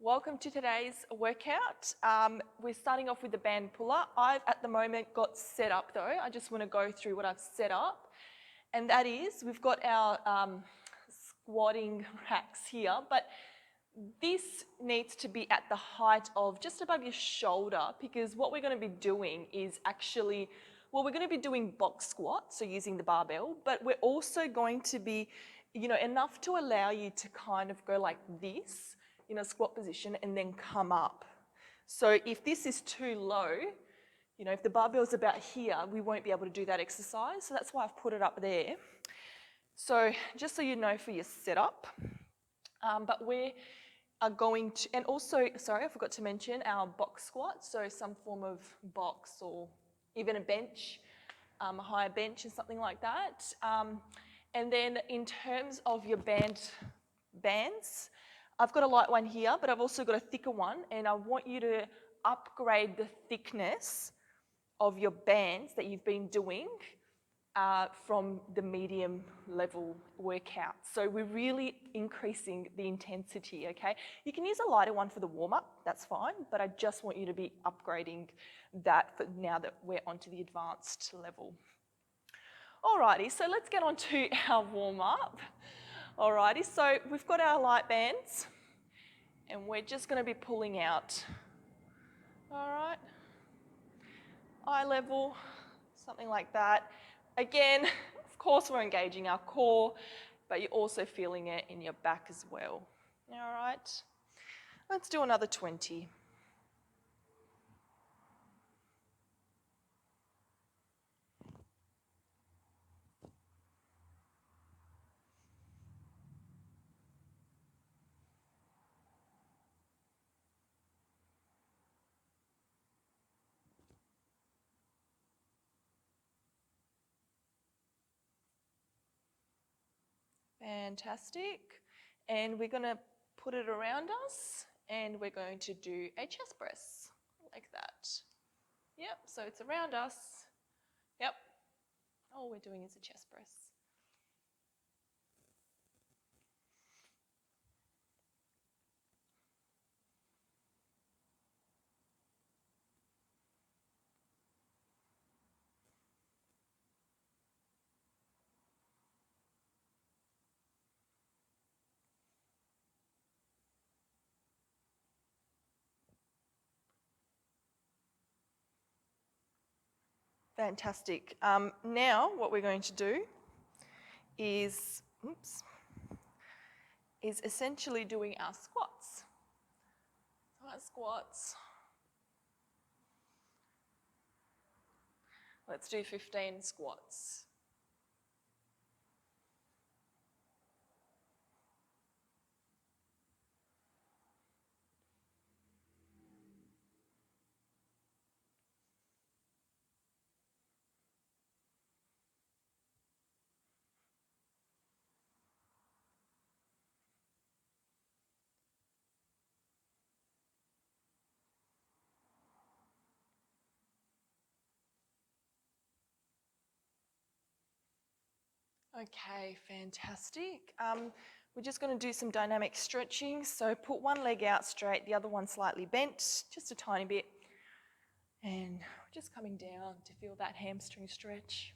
Welcome to today's workout. We're starting off with the band puller. I've at the moment got set up though. I just want to go through what I've set up. And that is, we've got our squatting racks here, but this needs to be at the height of just above your shoulder, because what we're going to be doing is actually, we're going to be doing box squats, so using the barbell, but we're also going to be, enough to allow you to kind of go like this, in a squat position and then come up. So if this is too low, if the barbell's about here, we won't be able to do that exercise. So that's why I've put it up there. So just so you know for your setup, but we are going to, and also, sorry, I forgot to mention our box squat. So some form of box or even a bench, a higher bench and something like that. And then in terms of your bands, I've got a light one here, but I've also got a thicker one, and I want you to upgrade the thickness of your bands that you've been doing from the medium level workout. So we're really increasing the intensity, okay? You can use a lighter one for the warm-up, that's fine, but I just want you to be upgrading that for now that we're onto the advanced level. Alrighty, so let's get on to our warm-up. Alrighty, so we've got our light bands and we're just going to be pulling out. Alright, eye level, something like that. Again, of course we're engaging our core, but you're also feeling it in your back as well. Alright, let's do another 20. Fantastic. And we're going to put it around us and we're going to do a chest press like that. Yep, so it's around us. Yep. All we're doing is a chest press. Fantastic. Now what we're going to do is essentially doing our squats. Our squats. Let's do 15 squats. Okay, fantastic. We're just going to do some dynamic stretching. So put one leg out straight, the other one slightly bent, just a tiny bit. And we're just coming down to feel that hamstring stretch.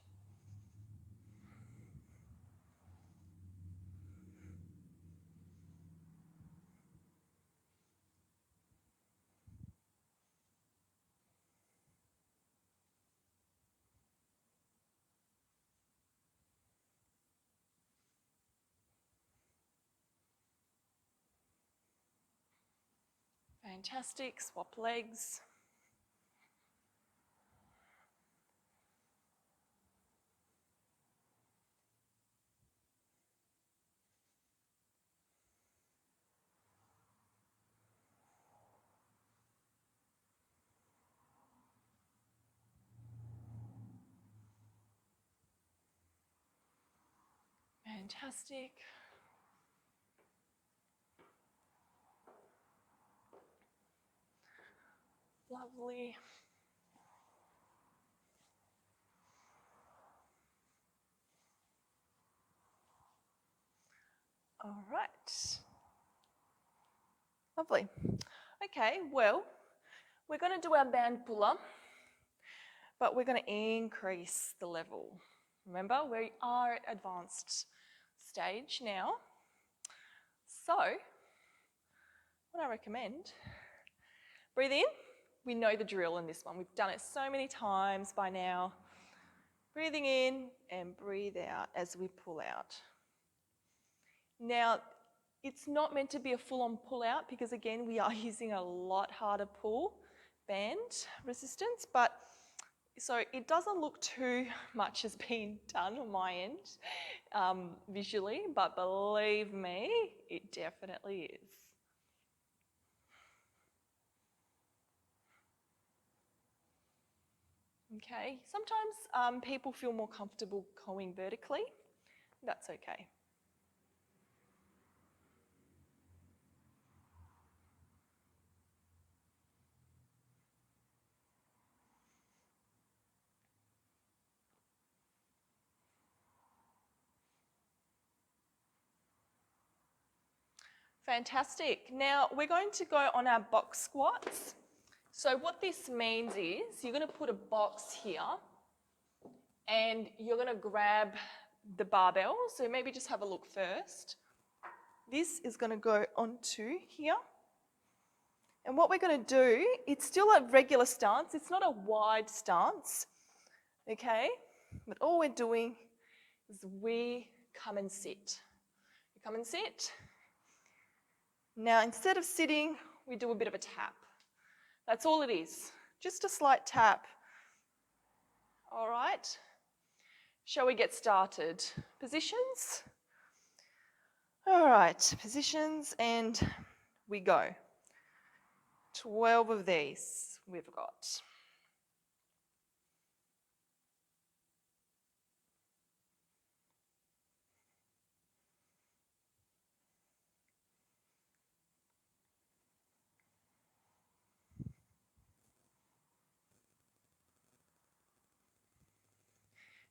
Fantastic, swap legs. Fantastic. Lovely. All right. Lovely. Okay, well, we're going to do our band pull-up, but we're going to increase the level. Remember, we are at advanced stage now. So, what I recommend, breathe in. We know the drill in this one. We've done it so many times by now. Breathing in and breathe out as we pull out. Now, it's not meant to be a full-on pull-out because, again, we are using a lot harder pull band resistance, but so it doesn't look too much as being done on my end visually, but believe me, it definitely is. Okay, sometimes people feel more comfortable going vertically. That's okay. Fantastic. Now we're going to go on our box squats. So what this means is you're going to put a box here and you're going to grab the barbell. So maybe just have a look first. This is going to go onto here. And what we're going to do, it's still a regular stance. It's not a wide stance, okay? But all we're doing is we come and sit. You come and sit. Now, instead of sitting, we do a bit of a tap. That's all it is, just a slight tap. All right, shall we get started? Positions? All right, positions, and we go. 12 of these we've got.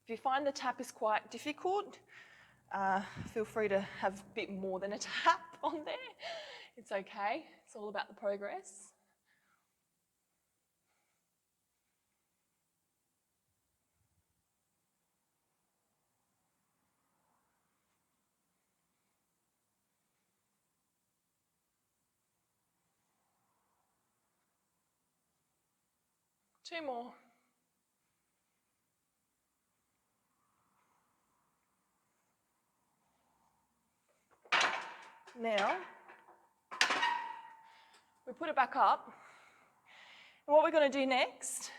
If you find the tap is quite difficult, feel free to have a bit more than a tap on there. It's okay. It's all about the progress. Two more. Now, we put it back up. And what we're going to do next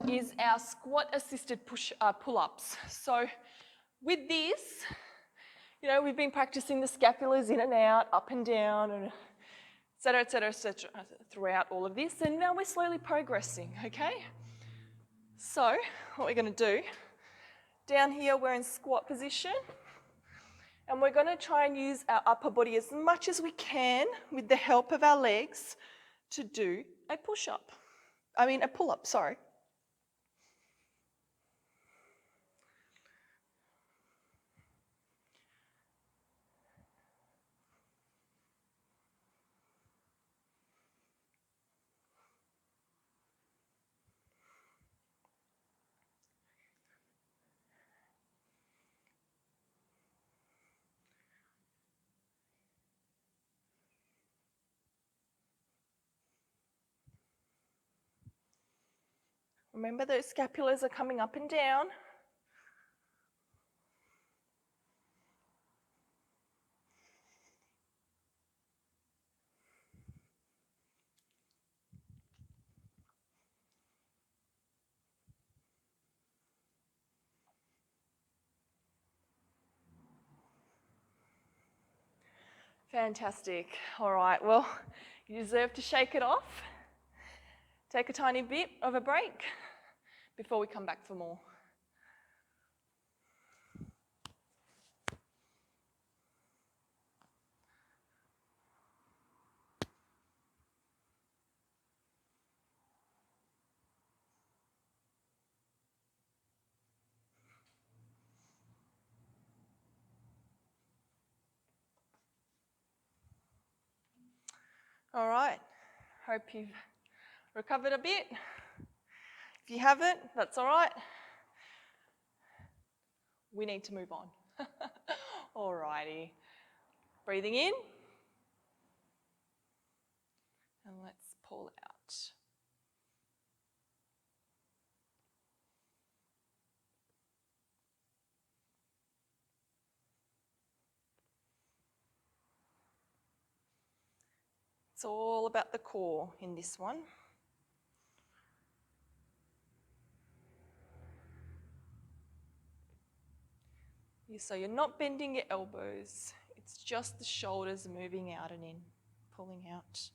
is our squat assisted pull-ups. So with this, you know, we've been practicing the scapulars in and out, up and down, and et cetera, throughout all of this. And now we're slowly progressing, okay? So what we're going to do, down here we're in squat position. And we're going to try and use our upper body as much as we can with the help of our legs to do a push-up. A pull-up, sorry. Remember those scapulars are coming up and down. Fantastic. All right, well, you deserve to shake it off. Take a tiny bit of a break before we come back for more. All right, hope you've recovered a bit. If you haven't, that's all right. We need to move on. All righty. Breathing in. And let's pull out. It's all about the core in this one. So you're not bending your elbows. It's just the shoulders moving out and in, pulling out.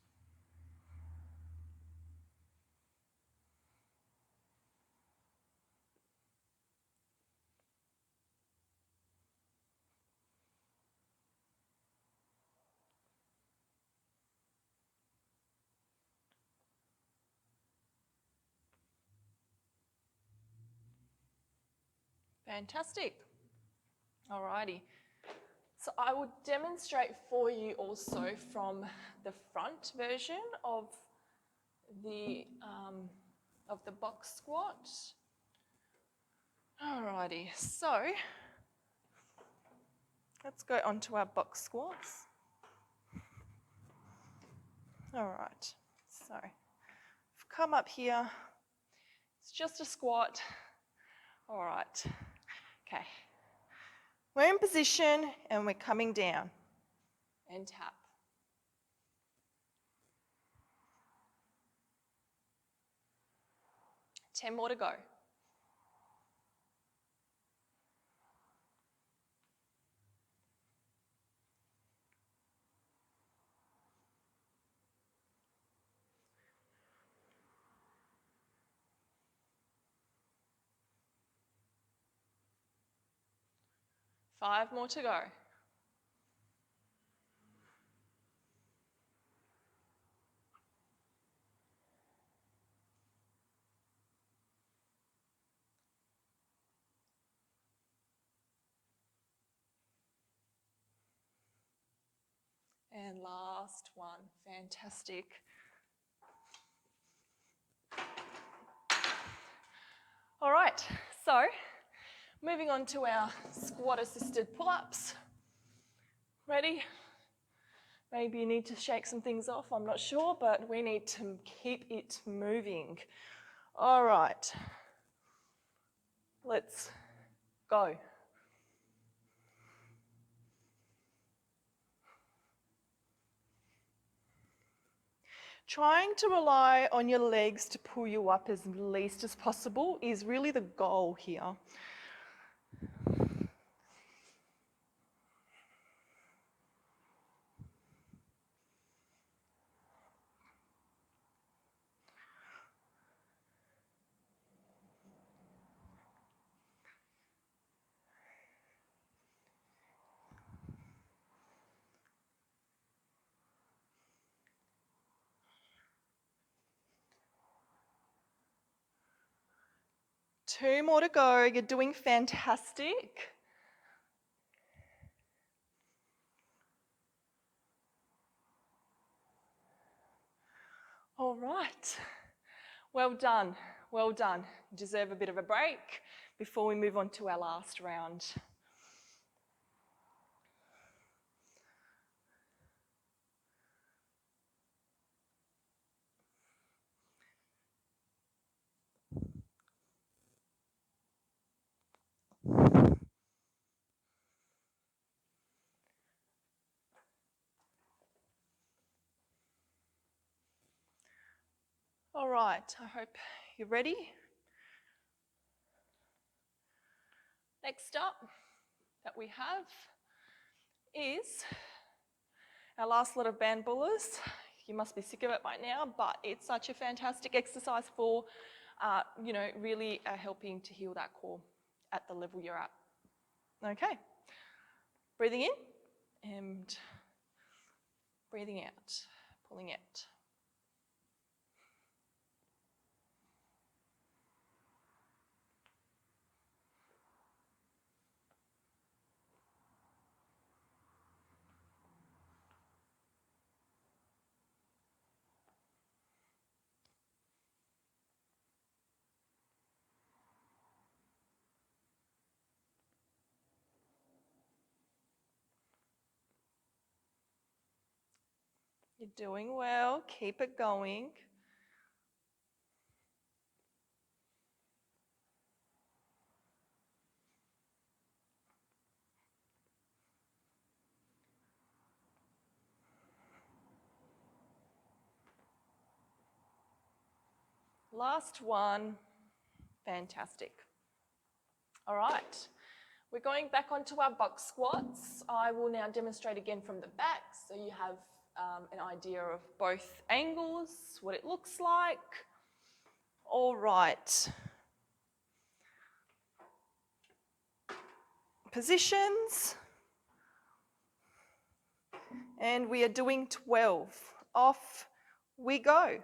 Fantastic. Alrighty. So I will demonstrate for you also from the front version of the box squat. Alrighty, so let's go on to our box squats. Alright, so I've come up here. It's just a squat. Alright, okay. We're in position and we're coming down and tap. Ten more to go. Five more to go. And last one, fantastic. All right, so moving on to our squat assisted pull-ups. Ready? Maybe you need to shake some things off, I'm not sure, but we need to keep it moving. All right, let's go. Trying to rely on your legs to pull you up as least as possible is really the goal here. Two more to go. You're doing fantastic. All right. Well done. Well done. You deserve a bit of a break before we move on to our last round. All right, I hope you're ready. Next up that we have is our last lot of band bullers. You must be sick of it by now, but it's such a fantastic exercise for, really helping to heal that core at the level you're at. Okay, breathing in and breathing out, pulling out. You're doing well. Keep it going. Last one. Fantastic. All right. We're going back onto our box squats. I will now demonstrate again from the back so you have an idea of both angles, what it looks like. All right. Positions. And we are doing 12. Off we go.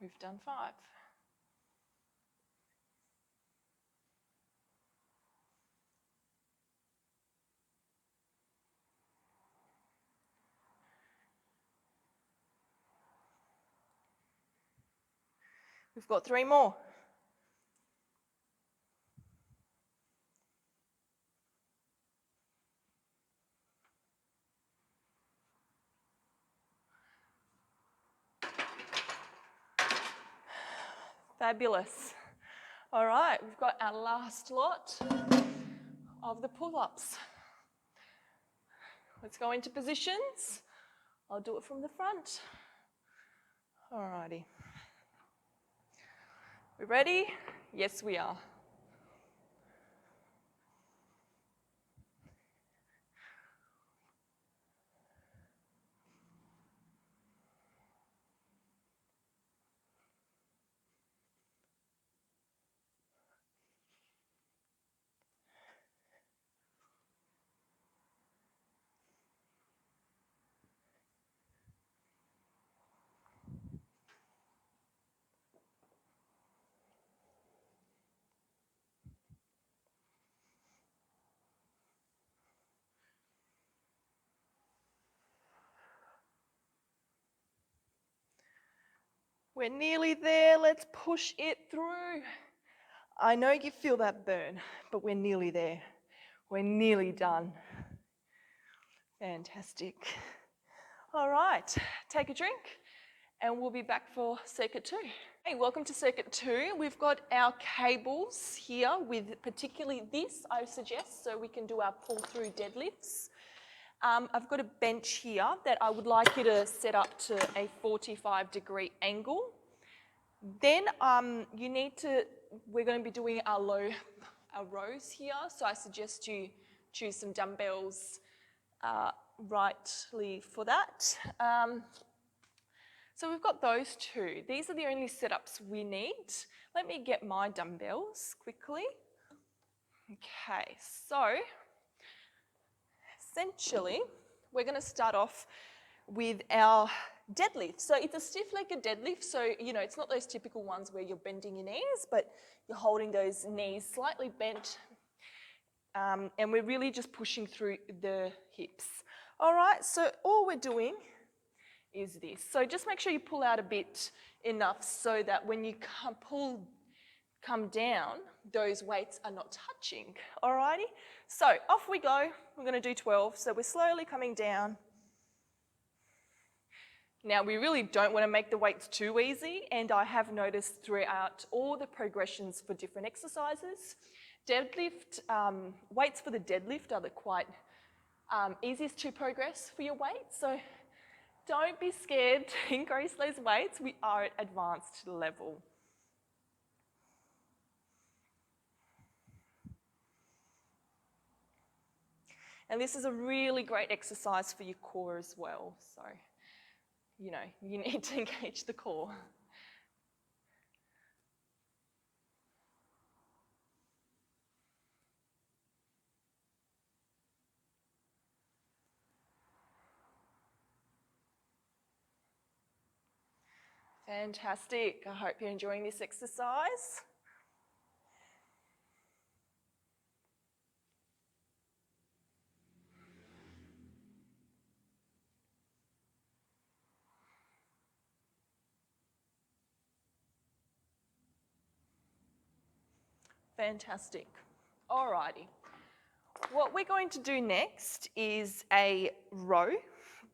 We've done 5. We've got 3 more. Fabulous. All right, we've got our last lot of the pull-ups. Let's go into positions. I'll do it from the front. All righty. We ready? Yes, we are. We're nearly there. Let's push it through. I know you feel that burn, but we're nearly there. We're nearly done. Fantastic. All right, take a drink and we'll be back for circuit 2. Hey, welcome to circuit 2. We've got our cables here with particularly this, I suggest, so we can do our pull-through deadlifts. I've got a bench here that I would like you to set up to a 45-degree angle. Then we're going to be doing our rows here, so I suggest you choose some dumbbells rightly for that. So we've got those 2. These are the only setups we need. Let me get my dumbbells quickly. Okay, so essentially, we're going to start off with our deadlift. So it's a stiff-legged deadlift, so it's not those typical ones where you're bending your knees, but you're holding those knees slightly bent, and we're really just pushing through the hips. All right, so all we're doing is this. So just make sure you pull out a bit enough so that when you come down, those weights are not touching, alrighty? So off we go. We're going to do 12. So we're slowly coming down. Now we really don't want to make the weights too easy, and I have noticed throughout all the progressions for different exercises, weights for the deadlift are the quite easiest to progress for your weight. So don't be scared to increase those weights. We are at advanced level. And this is a really great exercise for your core as well. So, you need to engage the core. Fantastic. I hope you're enjoying this exercise. Fantastic. Alrighty. What we're going to do next is a row,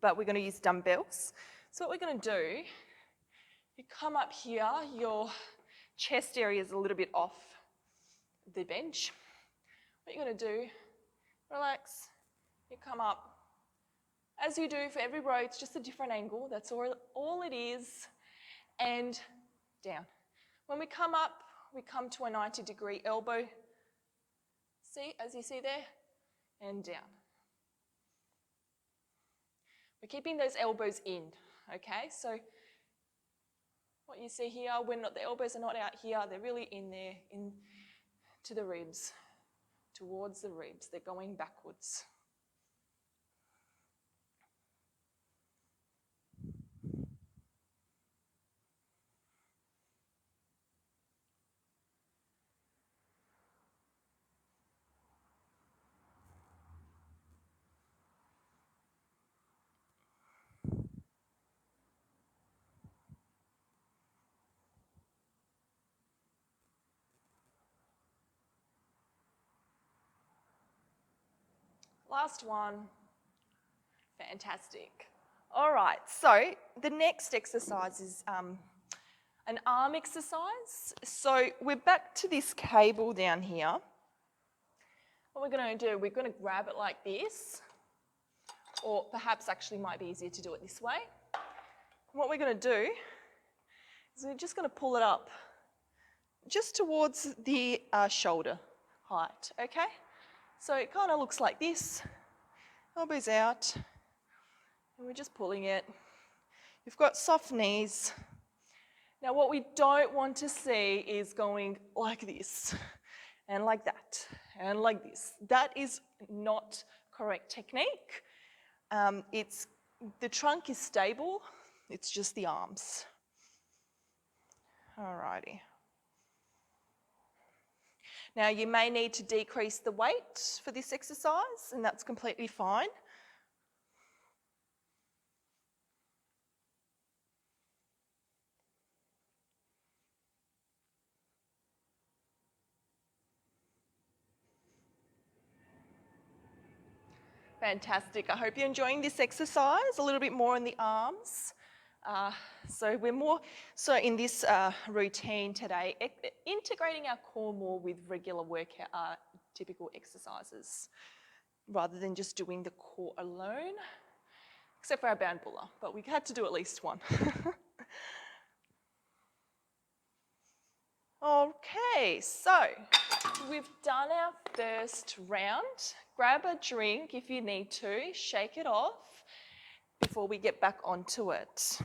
but we're going to use dumbbells. So what we're going to do, you come up here, your chest area is a little bit off the bench. What you're going to do, relax, you come up. As you do for every row, it's just a different angle. That's all it is. And down. When we come up, we come to a 90-degree elbow. See, as you see there, and down. We're keeping those elbows in, okay? So what you see here, the elbows are not out here, they're really in there, to the ribs, towards the ribs. They're going backwards. Last one. Fantastic. All right, so the next exercise is an arm exercise. So we're back to this cable down here. What we're going to do, we're going to grab it like this, or perhaps actually might be easier to do it this way. What we're going to do is we're just going to pull it up just towards the shoulder height, okay? So it kind of looks like this, elbows out, and we're just pulling it. You've got soft knees. Now what we don't want to see is going like this, and like that, and like this. That is not correct technique. The trunk is stable, it's just the arms. Alrighty. Now you may need to decrease the weight for this exercise, and that's completely fine. Fantastic. I hope you're enjoying this exercise, a little bit more in the arms. So in this routine today, integrating our core more with regular workout, typical exercises, rather than just doing the core alone, except for our band puller, but we had to do at least one. Okay, so we've done our first round. Grab a drink if you need to, shake it off before we get back onto it.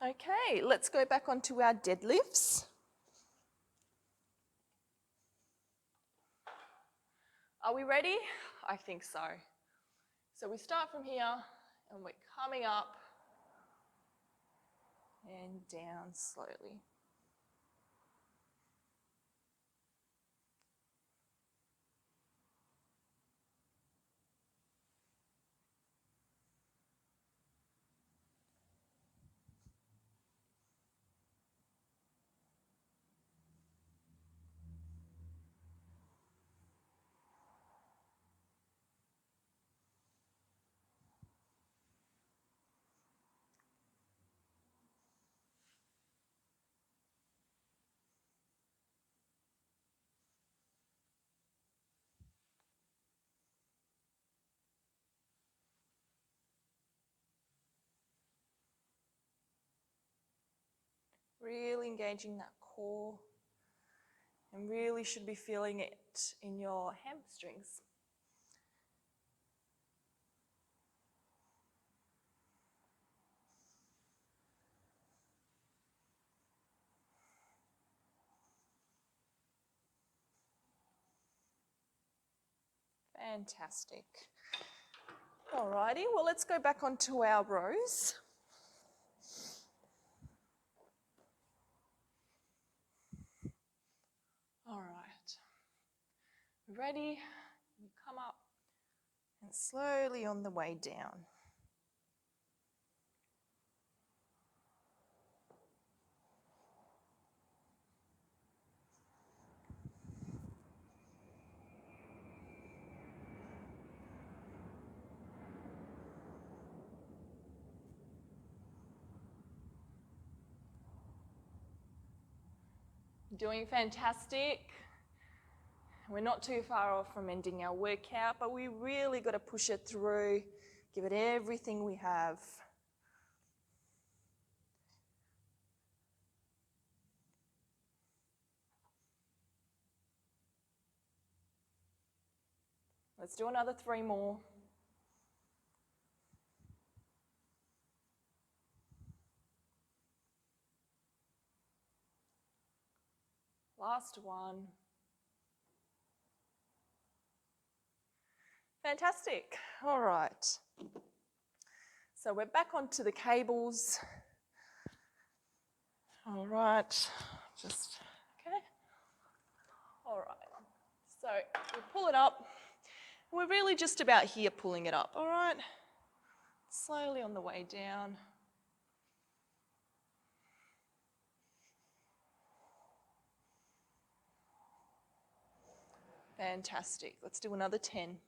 Okay, let's go back onto our deadlifts. Are we ready? I think so. So we start from here and we're coming up and down slowly. Really engaging that core, and really should be feeling it in your hamstrings. Fantastic. Alrighty, well let's go back onto our rows. Ready? You come up and slowly on the way down. Doing fantastic. We're not too far off from ending our workout, but we really got to push it through, give it everything we have. Let's do another 3 more. Last one. Fantastic. All right. So we're back onto the cables. All right. Just, okay. All right. So we pull it up. We're really just about here pulling it up, all right? Slowly on the way down. Fantastic. Let's do another 10.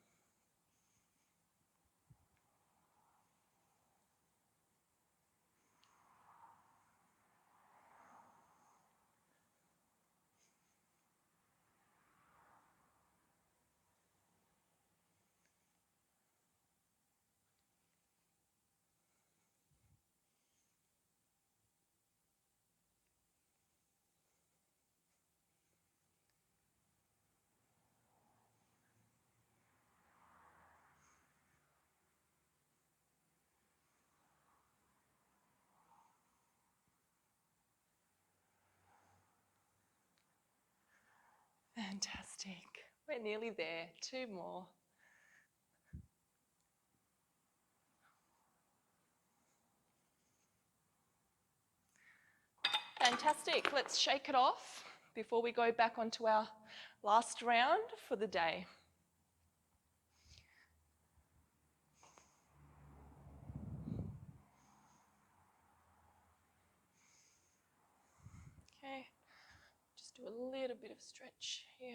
Fantastic. We're nearly there. 2 more. Fantastic. Let's shake it off before we go back onto our last round for the day. Okay. Just do a little bit of stretch here.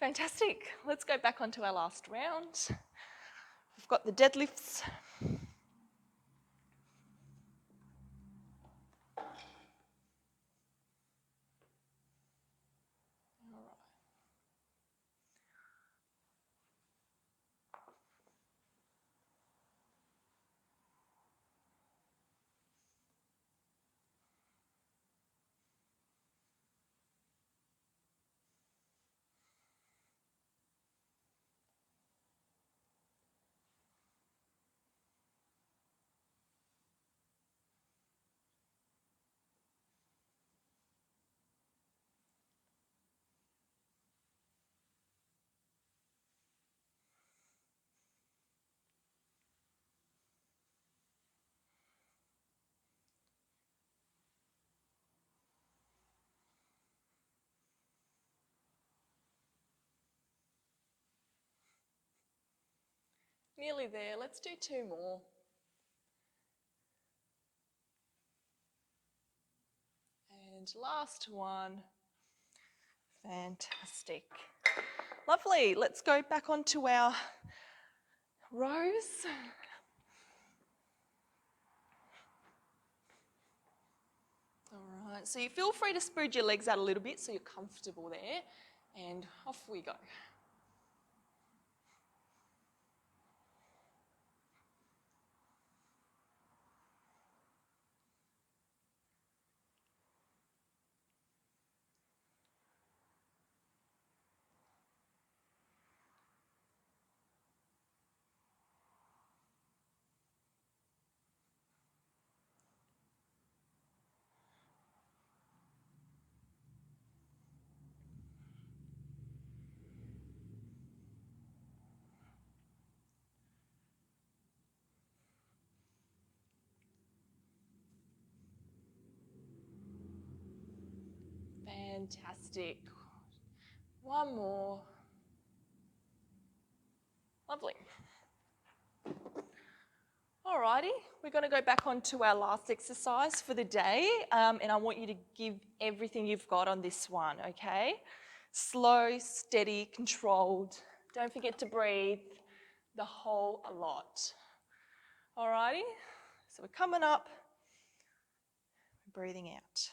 Fantastic. Let's go back onto our last round. We've got the deadlifts. All right. Nearly there. Let's do 2 more. And last one. Fantastic. Lovely. Let's go back onto our rows. All right, so you feel free to spread your legs out a little bit so you're comfortable there. And off we go. Fantastic. One more. Lovely. Alrighty, we're going to go back on to our last exercise for the day, and I want you to give everything you've got on this one, okay? Slow, steady, controlled. Don't forget to breathe the whole lot. Alrighty, so we're coming up, breathing out.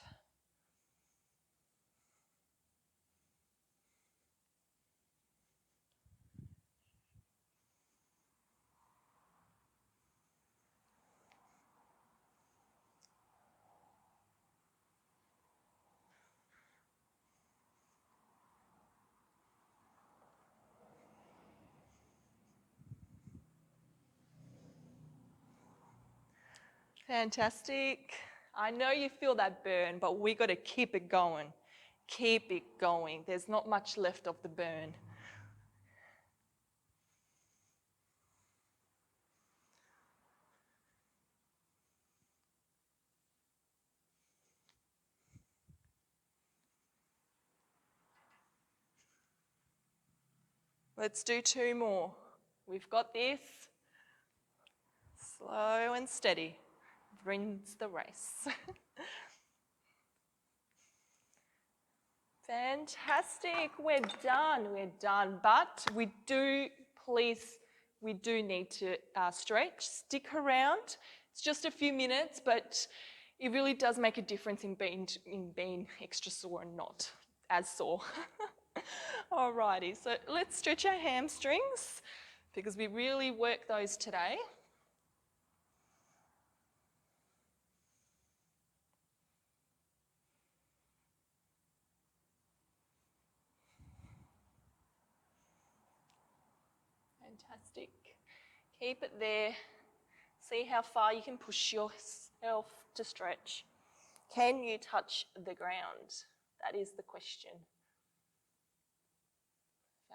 Fantastic. I know you feel that burn, but we got to keep it going. Keep it going. There's not much left of the burn. Let's do 2 more. We've got this. Slow and steady wins the race. Fantastic, we're done. But we do need to stretch. Stick around. It's just a few minutes, but it really does make a difference in being extra sore and not as sore. Alrighty, so let's stretch our hamstrings because we really work those today. Fantastic. Keep it there. See how far you can push yourself to stretch. Can you touch the ground? That is the question.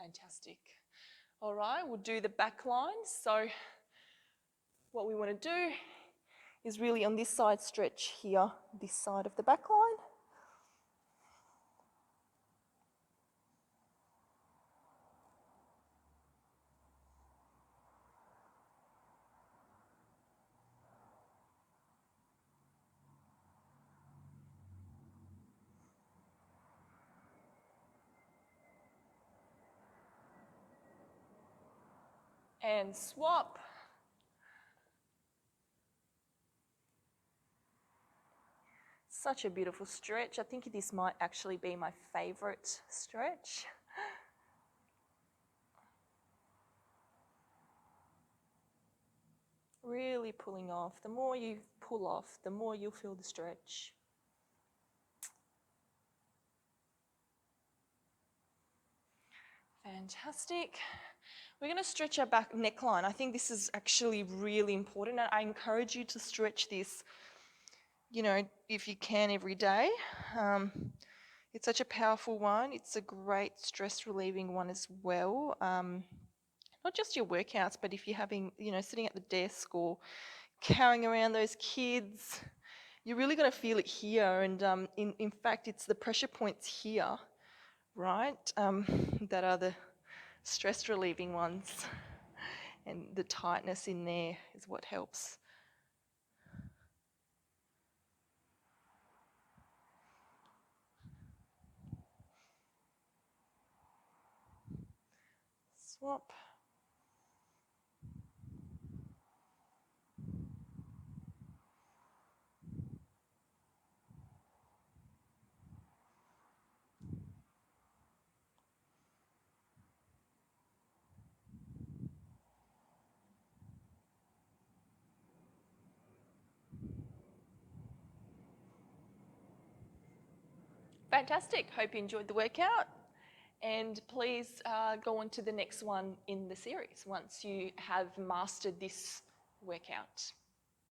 Fantastic. All right, we'll do the back line. So what we want to do is really on this side stretch here, this side of the back line. And swap. Such a beautiful stretch. I think this might actually be my favourite stretch. Really pulling off. The more you pull off, the more you'll feel the stretch. Fantastic. We're going to stretch our back neckline. I think this is actually really important, and I encourage you to stretch this, if you can every day. It's such a powerful one. It's a great stress relieving one as well. Not just your workouts, but if you're having, sitting at the desk or carrying around those kids, you're really going to feel it here. And in fact, it's the pressure points here, right, that are the stress relieving ones. And the tightness in there is what helps. Swap. Fantastic. Hope you enjoyed the workout. And please go on to the next one in the series once you have mastered this workout.